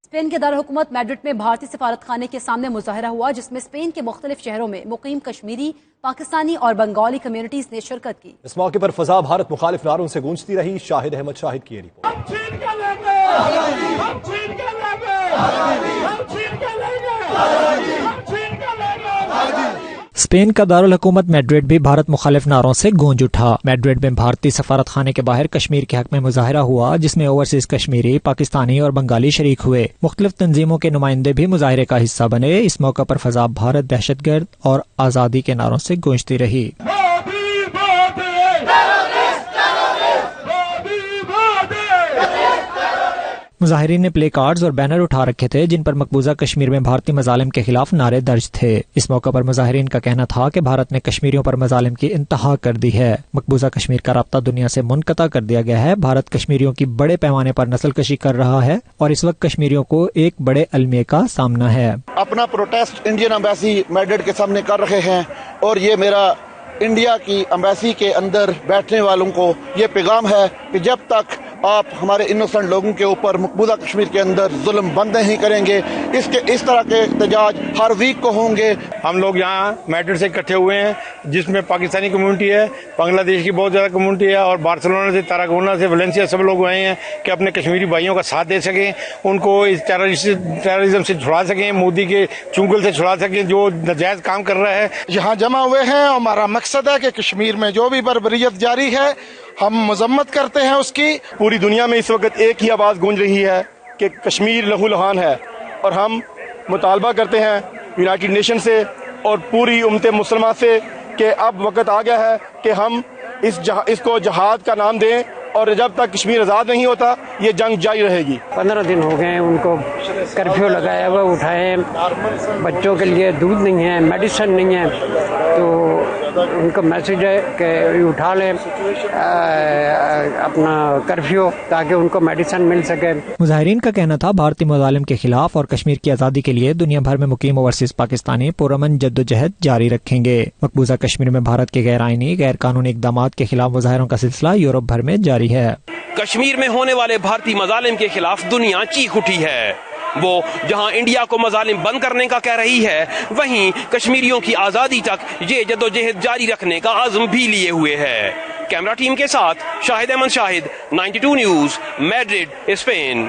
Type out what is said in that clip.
Spain کے دارالحکومت Madrid میں بھارتی سفارت خانے کے سامنے مظاہرہ ہوا، جس میں اسپین کے مختلف شہروں میں مقیم کشمیری، پاکستانی اور بنگالی کمیونٹیز نے شرکت کی۔ اس موقع پر فضا بھارت مخالف نعروں سے گونجتی رہی۔ شاہد احمد شاہد کی رپورٹ۔ اسپین کا دارالحکومت میڈرڈ بھی بھارت مخالف نعروں سے گونج اٹھا۔ میڈرڈ میں بھارتی سفارت خانے کے باہر کشمیر کے حق میں مظاہرہ ہوا، جس میں اوورسیز کشمیری، پاکستانی اور بنگالی شریک ہوئے۔ مختلف تنظیموں کے نمائندے بھی مظاہرے کا حصہ بنے۔ اس موقع پر فضا بھارت دہشت گرد اور آزادی کے نعروں سے گونجتی رہی۔ مظاہرین نے پلے کارڈز اور بینر اٹھا رکھے تھے جن پر مقبوضہ کشمیر میں بھارتی مظالم کے خلاف نعرے درج تھے۔ اس موقع پر مظاہرین کا کہنا تھا کہ بھارت نے کشمیریوں پر مظالم کی انتہا کر دی ہے۔ مقبوضہ کشمیر کا رابطہ دنیا سے منقطع کر دیا گیا ہے۔ بھارت کشمیریوں کی بڑے پیمانے پر نسل کشی کر رہا ہے اور اس وقت کشمیریوں کو ایک بڑے المیہ کا سامنا ہے۔ اپنا پروٹیسٹ انڈین ایمبیسی میڈرڈ کے سامنے کر رہے ہیں اور یہ میرا انڈیا کی ایمبیسی کے اندر بیٹھنے والوں کو یہ پیغام ہے کہ جب تک آپ ہمارے انوسنٹ لوگوں کے اوپر مقبوضہ کشمیر کے اندر ظلم بند نہیں کریں گے، اس طرح کے احتجاج ہر ویک کو ہوں گے۔ ہم لوگ یہاں میڈرڈ سے اکٹھے ہوئے ہیں، جس میں پاکستانی کمیونٹی ہے، بنگلہ دیش کی بہت زیادہ کمیونٹی ہے اور بارسلونا سے، تاراگونا سے، ویلنسیا سب لوگ آئے ہیں کہ اپنے کشمیری بھائیوں کا ساتھ دے سکیں، ان کو اس ٹیررزم سے چھڑا سکیں، مودی کے چنگل سے چھڑا سکیں جو ناجائز کام کر رہا ہے۔ یہاں جمع ہوئے ہیں، ہمارا مقصد ہے کہ کشمیر میں جو بھی بربریت جاری ہے ہم مذمت کرتے ہیں اس کی۔ پوری دنیا میں اس وقت ایک ہی آواز گونج رہی ہے کہ کشمیر لہو لہان ہے، اور ہم مطالبہ کرتے ہیں یونائٹڈ نیشن سے اور پوری امت مسلمہ سے کہ اب وقت آ گیا ہے کہ ہم اس کو جہاد کا نام دیں، اور جب تک کشمیر آزاد نہیں ہوتا یہ جنگ جاری رہے گی۔ 15 دن ہو گئے ہیں ان کو کرفیو لگایا ہوا اٹھائے، بچوں کے لیے دودھ نہیں ہے، میڈیسن نہیں ہے، تو ان کا میسج ہے کہ اٹھا لیں اپنا کرفیو تاکہ ان کو میڈیسن مل سکے۔ مظاہرین کا کہنا تھا بھارتی مظالم کے خلاف اور کشمیر کی آزادی کے لیے دنیا بھر میں مقیم اوورسیز پاکستانی پرامن جدوجہد جاری رکھیں گے۔ مقبوضہ کشمیر میں بھارت کے غیر آئینی، غیر قانونی اقدامات کے خلاف مظاہروں کا سلسلہ یورپ بھر میں جاری ہے۔ کشمیر میں ہونے والے بھارتی مظالم کے خلاف دنیا چیخ اٹھی ہے۔ وہ جہاں انڈیا کو مظالم بند کرنے کا کہہ رہی ہے، وہیں کشمیریوں کی آزادی تک یہ جدوجہد جاری رکھنے کا عزم بھی لیے ہوئے ہے۔ کیمرہ ٹیم کے ساتھ شاہد احمد شاہد، 92 نیوز، میڈرڈ، اسپین۔